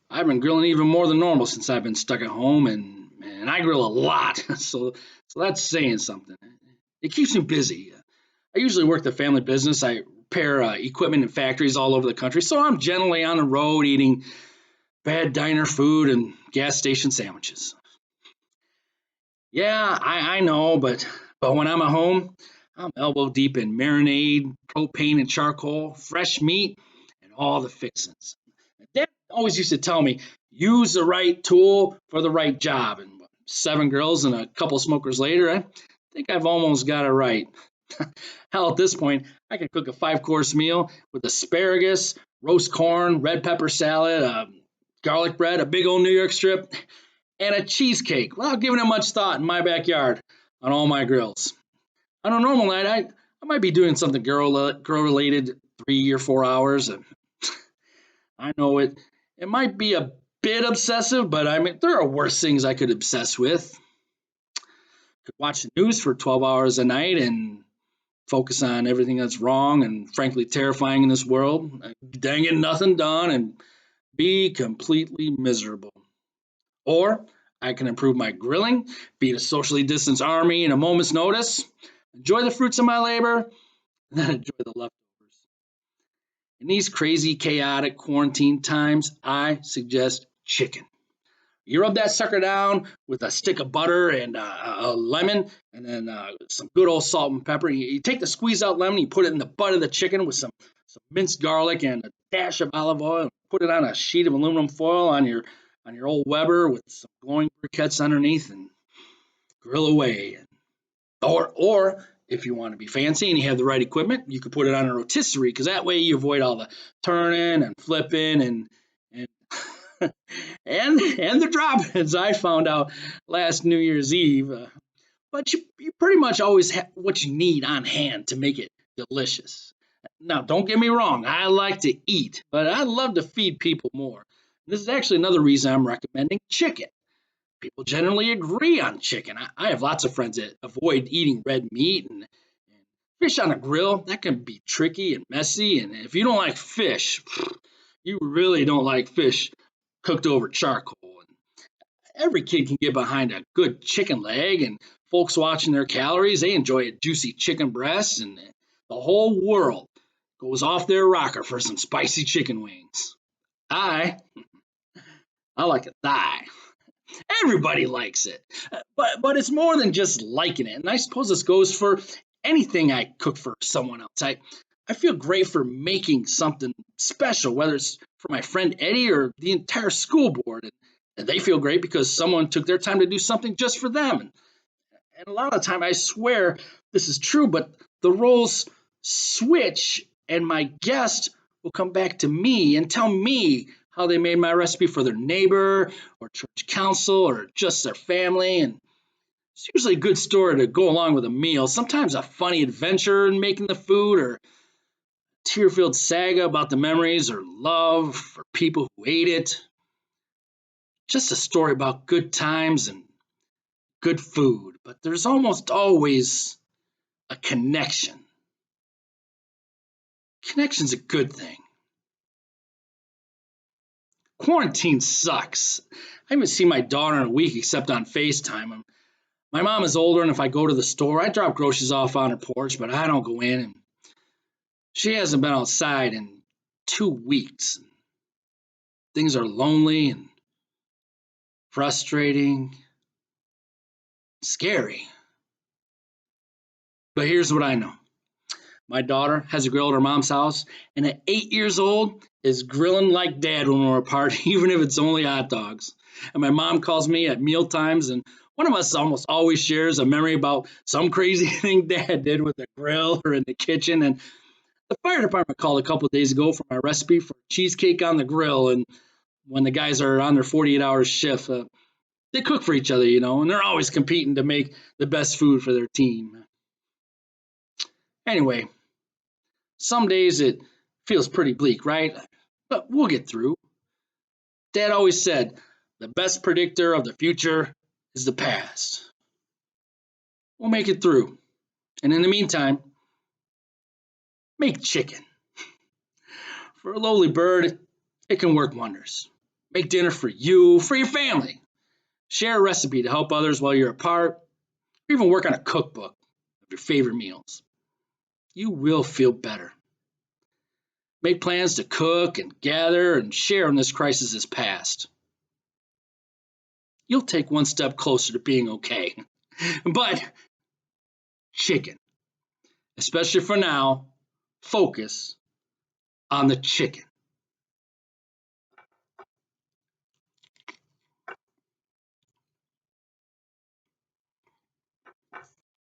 I've been grilling even more than normal since I've been stuck at home, and I grill a lot, so that's saying something. It keeps me busy. I usually work the family business. I repair equipment in factories all over the country, so I'm generally on the road eating bad diner food and gas station sandwiches. Yeah, I know, but when I'm at home, I'm elbow deep in marinade, propane and charcoal, fresh meat, and all the fixings. Dad always used to tell me, use the right tool for the right job. And 7 girls and a couple smokers later, I think I've almost got it right. Hell, at this point, I can cook a 5 course meal with asparagus, roast corn, red pepper salad, garlic bread, a big old New York strip, and a cheesecake without giving it much thought in my backyard on all my grills. On a normal night, I might be doing something girl related 3 or 4 hours. I know it might be a bit obsessive, but I mean there are worse things I could obsess with. Could watch the news for 12 hours a night and focus on everything that's wrong and frankly terrifying in this world. Dang it, nothing done and be completely miserable. Or I can improve my grilling, beat a socially distanced army in a moment's notice, enjoy the fruits of my labor, and then enjoy the leftovers. In these crazy, chaotic quarantine times, I suggest chicken. You rub that sucker down with a stick of butter and a lemon, and then some good old salt and pepper. You take the squeezed out lemon, you put it in the butt of the chicken with some minced garlic and a dash of olive oil. And put it on a sheet of aluminum foil on your old Weber with some glowing briquettes underneath, and grill away. Or if you want to be fancy and you have the right equipment, you could put it on a rotisserie because that way you avoid all the turning and flipping and and the drop-ins I found out last New Year's Eve. But you pretty much always have what you need on hand to make it delicious. Now, don't get me wrong, I like to eat, but I love to feed people more. This is actually another reason I'm recommending chicken. People generally agree on chicken. I have lots of friends that avoid eating red meat and fish on a grill. That can be tricky and messy. And if you don't like fish, you really don't like fish cooked over charcoal. And every kid can get behind a good chicken leg, and folks watching their calories, they enjoy a juicy chicken breast, and the whole world goes off their rocker for some spicy chicken wings. I I like a thigh. Everybody likes it. But it's more than just liking it. And I suppose this goes for anything I cook for someone else. I feel great for making something special, whether it's for my friend Eddie or the entire school board. And they feel great because someone took their time to do something just for them. And a lot of the time, I swear this is true, but the roles switch, and my guest will come back to me and tell me how they made my recipe for their neighbor or church council or just their family. And it's usually a good story to go along with a meal. Sometimes a funny adventure in making the food, or tear-filled saga about the memories or love for people who ate it. Just a story about good times and good food. But there's almost always a connection. Connection's a good thing. Quarantine sucks. I haven't seen my daughter in a week except on FaceTime. My mom is older, and if I go to the store, I drop groceries off on her porch, but I don't go in. And she hasn't been outside in 2 weeks. Things are lonely and frustrating, scary. But here's what I know. My daughter has a grill at her mom's house, and at 8 years old is grilling like dad when we're apart, even if it's only hot dogs. And my mom calls me at meal times, and one of us almost always shares a memory about some crazy thing dad did with the grill or in the kitchen. And the fire department called a couple of days ago for my recipe for cheesecake on the grill. And when the guys are on their 48-hour shift, they cook for each other, and they're always competing to make the best food for their team. Anyway, some days it feels pretty bleak, right? But we'll get through. Dad always said the best predictor of the future is the past. We'll make it through. And in the meantime, make chicken. For a lowly bird, it can work wonders. Make dinner for you, for your family. Share a recipe to help others while you're apart, or even work on a cookbook of your favorite meals. You will feel better. Make plans to cook and gather and share when this crisis is past. You'll take one step closer to being okay. But chicken, especially for now, focus on the chicken.